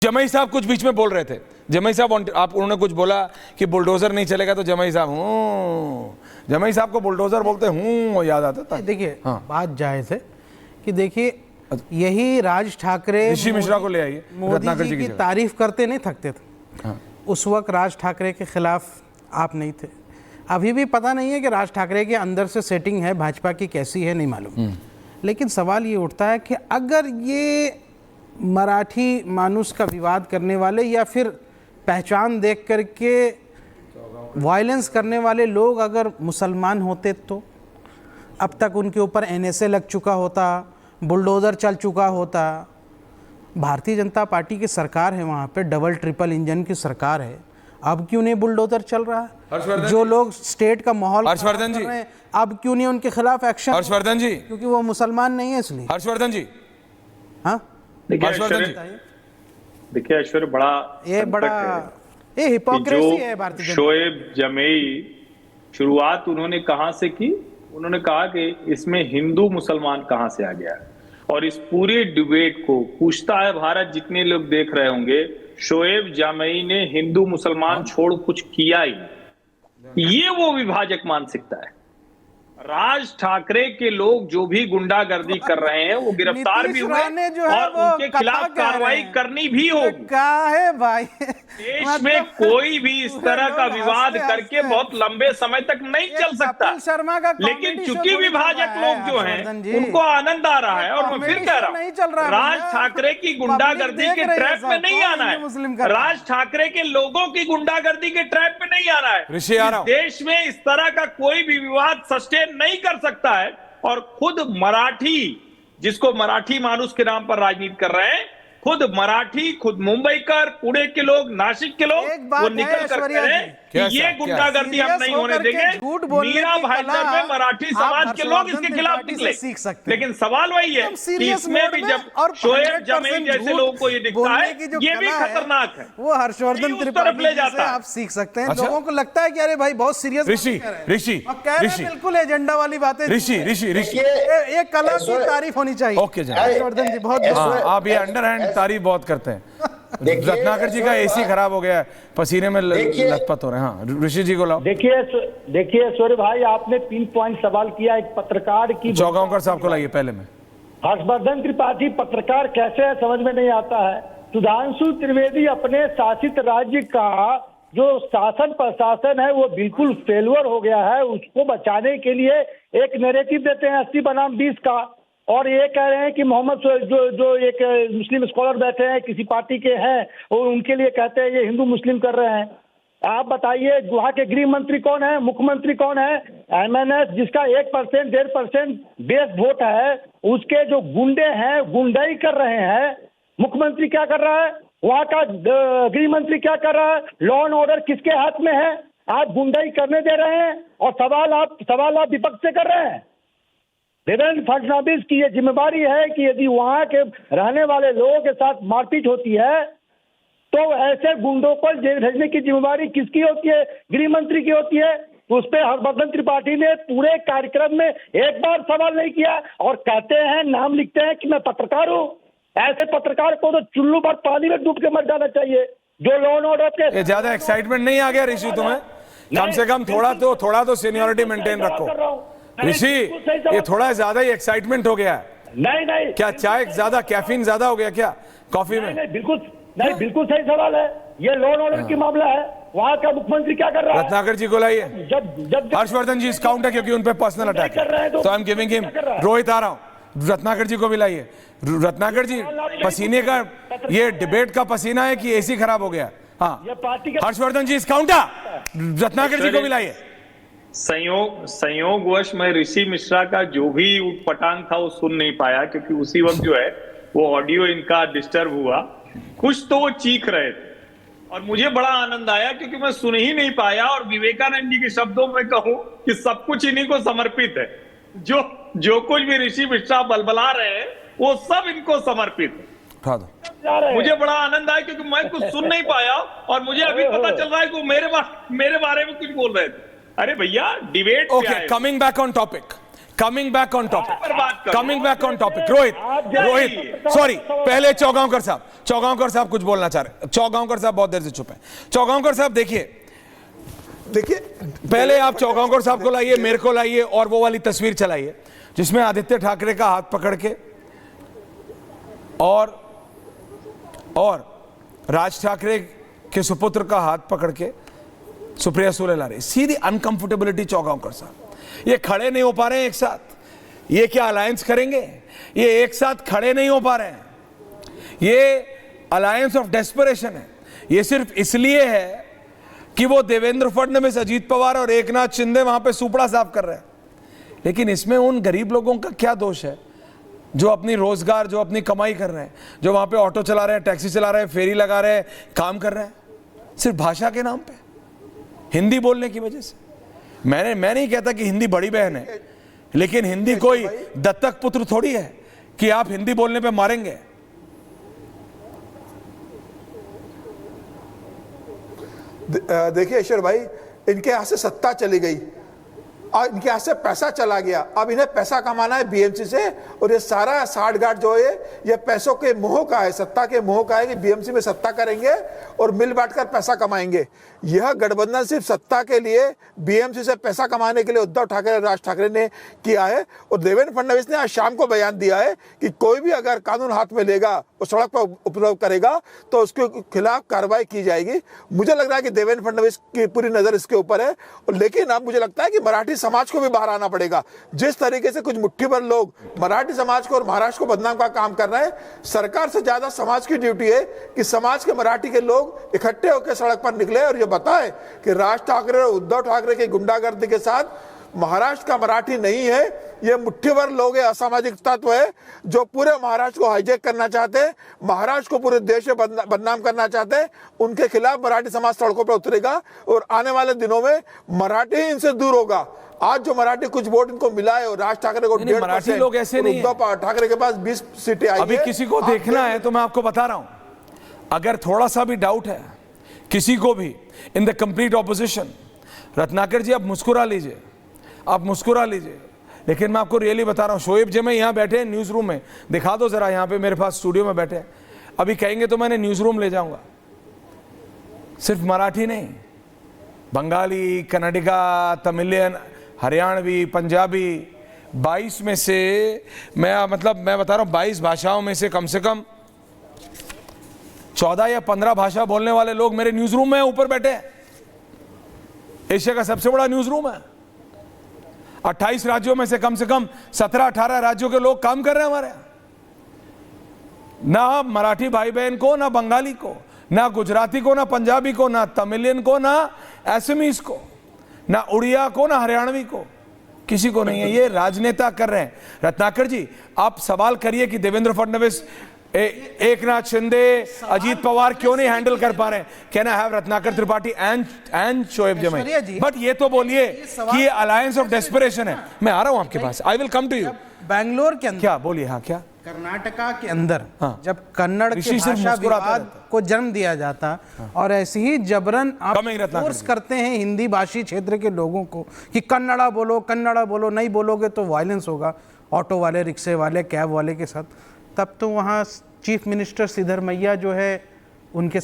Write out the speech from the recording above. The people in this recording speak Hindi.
जमई साहब कुछ बीच में बोल रहे थे। जमई साहब आप उन्होंने कुछ बोला कि बुलडोजर नहीं चलेगा, तो जमई साहब जमई साहब को बुलडोजर बोलते याद आता था। देखिए हाँ। बात जायज़ है कि देखिए यही राज ठाकरे ऋषि मिश्रा को ले आइए, मोदी जी की तारीफ करते नहीं थकते थे। हाँ। उस वक्त राज ठाकरे के खिलाफ आप नहीं थे। अभी भी पता नहीं है कि राज ठाकरे के अंदर से सेटिंग है भाजपा की कैसी है, नहीं मालूम। लेकिन सवाल ये उठता है कि अगर ये मराठी मानुस का विवाद करने वाले या फिर पहचान देख करके वायलेंस करने वाले लोग अगर मुसलमान होते तो अब तक उनके ऊपर एनएसए लग चुका होता, बुलडोज़र चल चुका होता। भारतीय जनता पार्टी की सरकार है, वहाँ पे डबल ट्रिपल इंजन की सरकार है, अब क्यों नहीं बुलडोज़र चल रहा है? जो लोग स्टेट का माहौल हर्षवर्धन जी, अब क्यों नहीं उनके खिलाफ एक्शन? हर्षवर्धन जी, क्योंकि वो मुसलमान नहीं है इसलिए। हर्षवर्धन जी, हाँ देखिए ऐश्वर्य, ये हिपोक्रेसी है भारतीय जनता। शोएब जमेई शुरुआत उन्होंने कहां से की? उन्होंने कहा कि इसमें हिंदू मुसलमान कहां से आ गया, और इस पूरे डिबेट को पूछता है भारत, जितने लोग देख रहे होंगे, शोएब जामई ने हिंदू मुसलमान छोड़ कुछ किया ही नहीं। ये वो विभाजक मानसिकता है। राज ठाकरे के लोग जो भी गुंडागर्दी कर रहे हैं वो गिरफ्तार भी हुए और उनके खिलाफ कार्रवाई करनी भी होगी। क्या है भाई, देश में कोई भी इस तरह का विवाद करके बहुत लंबे समय तक नहीं चल सकता। शर्मा का लेकिन चूंकि विभाजक लोग जो हैं उनको आनंद आ रहा है, और मैं फिर कह रहा हूं, राज ठाकरे की गुंडागर्दी के ट्रैप में नहीं आना है। राज ठाकरे के लोगों की गुंडागर्दी के ट्रैप में नहीं आना है। देश में इस तरह का कोई भी विवाद सस्टेन नहीं कर सकता है। और खुद मराठी, जिसको मराठी मानुस के नाम पर राजनीति कर रहे हैं, खुद मराठी, खुद मुंबईकर, पुणे के लोग, नासिक के लोग, वो निकल कर कह रहे हैं कि ये गुंडागर्दी हम नहीं होने देंगे। मीरा भाईंदर में मराठी समाज के लोग इसके खिलाफ निकले। लेकिन सवाल वही है कि इसमें भी जब शोएब जमेई जैसे लोगों को ये दिखता है, ये भी खतरनाक है। वो हर्षवर्धन त्रिपाठी से आप सीख सकते हैं। लोगों को लगता है कि अरे भाई बहुत सीरियस ऋषि बिल्कुल एजेंडा वाली बातें। ऋषि ये कला की तारीफ होनी चाहिए। ओके हर्षवर्धन जी, बहुत आप ये अंडरहैंड तारीफ बहुत करते हैं। रत्नाकर जी का एसी खराब हो गया है, पसीने में लथपथ हो रहे हैं। हाँ, ऋषि जी को लाओ। देखिए सूर्य भाई, आपने 3 पॉइंट सवाल किया। एक पत्रकार की, चौगांवकर साहब को लाइए पहले में। हर्षवर्धन त्रिपाठी पत्रकार कैसे है समझ में नहीं आता है। सुधांशु त्रिवेदी अपने शासित राज्य का जो शासन प्रशासन है वो बिल्कुल फेलुअर हो गया है। उसको बचाने के लिए एक नैरेटिव देते हैं 80 बनाम 20 का, और ये कह रहे हैं कि मोहम्मद जो एक मुस्लिम स्कॉलर बैठे हैं, किसी पार्टी के हैं, और उनके लिए कहते हैं ये हिंदू मुस्लिम कर रहे हैं। आप बताइए वहाँ के गृह मंत्री कौन है, मुख्यमंत्री कौन है? MNS जिसका 1% 1.5% बेस वोट है, उसके जो गुंडे हैं गुंडाई कर रहे हैं। मुख्यमंत्री क्या कर रहा है, वहाँ का गृह मंत्री क्या कर रहा है? लॉ एंड ऑर्डर किसके हाथ में है? आप गुंडाई करने दे रहे हैं और सवाल आप विपक्ष से कर रहे हैं। देवेंद्र फडणवीस की यह जिम्मेदारी है कि यदि वहां के रहने वाले लोगों के साथ मारपीट होती है तो ऐसे गुंडों को जेल भेजने की जिम्मेदारी किसकी होती है? गृह मंत्री की होती है। उस पर हर्षवर्धन त्रिपाठी ने पूरे कार्यक्रम में एक बार सवाल नहीं किया, और कहते हैं, नाम लिखते हैं कि मैं पत्रकार हूँ। ऐसे पत्रकार को तो चुल्लू पर पानी में डूब के मर जाना चाहिए। जो लॉ एंड ऑर्डर के ज्यादा एक्साइटमेंट नहीं आ गया ऋषि तुम्हें? कम से कम थोड़ा तो सीनियरिटी मेंटेन रखो ऋषि। ये थोड़ा ज्यादा ही एक्साइटमेंट हो गया है। नहीं क्या चाय ज्यादा, कैफीन ज्यादा हो गया क्या कॉफी में? बिल्कुल सही सवाल है। ये लॉ एंड ऑर्डर की मामला है। वहाँ का मुख्यमंत्री क्या कर रहा है? रत्नाकर जी को लाइए। हर्षवर्धन जी काउंट है क्योंकि उन पे पर्सनल अटैक है, तो I am giving him. Rohit आ रहा हूँ, रत्नाकर जी को भी लाइए। रत्नाकर जी, पसीने का ये डिबेट का पसीना है कि एसी खराब हो गया? हाँ, हर्षवर्धन जी काउंटा। रत्नाकर जी को भी लाइए। संयोगवश मैं ऋषि मिश्रा का जो भी उटपटांग था वो सुन नहीं पाया, क्योंकि उसी वक्त जो है वो ऑडियो इनका डिस्टर्ब हुआ। कुछ तो वो चीख रहे थे और मुझे बड़ा आनंद आया, क्योंकि मैं सुन ही नहीं पाया। और विवेकानंद जी के शब्दों में कहूं कि सब कुछ इन्हीं को समर्पित है। जो कुछ भी ऋषि मिश्रा बलबला रहे हैं वो सब इनको समर्पित है। मुझे बड़ा आनंद आया क्योंकि मैं कुछ सुन नहीं पाया, और मुझे अभी पता चल रहा है कि मेरे बारे में कुछ बोल रहे थे। अरे भैया, debate okay, coming back on topic. Coming back on पर बात टॉपिक, करो। Coming back on topic. Rohit sorry, पहले चौगांवकर साहब कुछ बोलना चाह रहे। चौगांवकर साहब बहुत देर से चुप हैं। चौगांवकर साहब देखिए, पहले आप चौगांवकर साहब को लाइए, मेरे को लाइए और वो वाली तस्वीर चलाइए जिसमें आदित्य ठाकरे का हाथ पकड़ के और राज ठाकरे के सुपुत्र का हाथ पकड़ के सुप्रिया सुले ला रही। सी दी अनकंफर्टेबिलिटी चौगांवकर साहब, ये खड़े नहीं हो पा रहे हैं एक साथ। ये क्या अलायंस करेंगे? ये एक साथ खड़े नहीं हो पा रहे हैं। ये अलायंस ऑफ डेस्परेशन है। ये सिर्फ इसलिए है कि वो देवेंद्र फडणवीस, अजीत पवार और एकनाथ शिंदे वहां पे सुपड़ा साफ कर रहे हैं। लेकिन इसमें उन गरीब लोगों का क्या दोष है जो अपनी रोजगार, जो अपनी कमाई कर रहे हैं, जो वहां पे ऑटो चला रहे हैं, टैक्सी चला रहे हैं, फेरी लगा रहे हैं, काम कर रहे हैं, सिर्फ भाषा के नाम पे, हिंदी बोलने की वजह से। मैं नहीं कहता कि हिंदी बड़ी बहन है, लेकिन हिंदी कोई दत्तक पुत्र थोड़ी है कि आप हिंदी बोलने पे मारेंगे। देखिए ईश्वर भाई, इनके यहां से सत्ता चली गई और इनके यहां से पैसा चला गया। अब इन्हें पैसा कमाना है बीएमसी से, और ये सारा साठगांठ जो है ये पैसों के मोह का है, सत्ता के मोह का है कि बीएमसी में सत्ता करेंगे और मिल बांटकर पैसा कमाएंगे। यह गठबंधन सिर्फ सत्ता के लिए, बीएमसी से पैसा कमाने के लिए उद्धव ठाकरे, राज ठाकरे ने किया है। और देवेंद्र फडणवीस ने आज शाम को बयान दिया है कि कोई भी अगर कानून हाथ में लेगा और सड़क पर उपद्रव करेगा तो उसके खिलाफ कार्रवाई की जाएगी। मुझे लग रहा है कि देवेंद्र फडणवीस की पूरी नजर इसके ऊपर है। लेकिन अब मुझे लगता है कि मराठी समाज को भी बाहर आना पड़ेगा। जिस तरीके से कुछ मुट्ठी भर लोग मराठी समाज को और महाराष्ट्र को बदनाम का काम कर रहे हैं, सरकार से ज्यादा समाज की ड्यूटी है कि समाज के मराठी के लोग इकट्ठे होकर सड़क पर निकले और ये बताएं कि राज ठाकरे और उद्धव ठाकरे की गुंडागर्दी के साथ महाराष्ट्र का मराठी नहीं है, ये मुट्ठी भर लोग है, असामाजिक तत्व है जो पूरे महाराष्ट्र को हाईजैक करना चाहते हैं, महाराष्ट्र को पूरे देश में बदनाम करना चाहते हैं। उनके खिलाफ मराठी समाज सड़कों पर उतरेगा और आने वाले दिनों में मराठी इनसे दूर होगा। आज जो मराठी कुछ वोट इनको मिला है और राज ठाकरे को 1.5%, मराठी लोग ऐसे नहीं, उद्धव ठाकरे के पास 20 सीटें आई। अभी किसी को देखना है तो मैं आपको बता रहा हूं, अगर थोड़ा सा भी डाउट है किसी को भी in the complete opposition, Ratnakar ji आप मुस्कुरा लीजिए, आप मुस्कुरा लीजिए। लेकिन मैं आपको रियली बता रहा हूं, शोएब जी में यहाँ बैठे हैं न्यूज़ रूम में, दिखा दो जरा, यहाँ पे मेरे पास स्टूडियो में बैठे हैं। अभी कहेंगे तो मैंने न्यूज़ रूम ले जाऊंगा। सिर्फ मराठी नहीं, बंगाली, कन्नडिगा, तमिलियन, हरियाणवी, पंजाबी, 22 में से मैं बता रहा हूं 22 भाषाओं में से कम 14 या 15 भाषा बोलने वाले लोग मेरे न्यूज़ रूम में ऊपर बैठे हैं। एशिया का सबसे बड़ा न्यूज़ रूम है। 28 राज्यों में से कम 17-18 राज्यों के लोग काम कर रहे हैं हमारे यहाँ। ना मराठी भाई बहन को, ना बंगाली को, ना गुजराती को, ना पंजाबी को, ना तमिलियन को, ना असमीज को, ना उड़िया को, ना हरियाणवी को, किसी को नहीं है। ये राजनेता कर रहे हैं। रत्नाकर जी आप सवाल करिए कि देवेंद्र फडणवीस, एकनाथ शिंदे, अजीत पवार क्यों नहीं हैंडल कर पा रहे हैं। Can I have Ratnakar Tripathi and Shoaib जमाई? बट ये तो बोलिए कि ये अलायंस ऑफ डेस्परेशन है। मैं आ रहा हूं आपके पास, I will come to you. Bangalore के अंदर क्या बोलिए? हाँ, क्या कर्नाटका के अंदर हाँ, जब कन्नड़ के भाषा विवाद को जन्म दिया जाता और ऐसे ही जबरन आप फोर्स करते हैं हिंदी भाषी क्षेत्र के लोगों को कि कन्नड़ा बोलो, नहीं बोलोगे तो वायलेंस होगा ऑटो वाले, रिक्शे वाले, कैब वाले के साथ, तब तो वहाँ चीफ मिनिस्टर सिद्धरमैया जो है उनके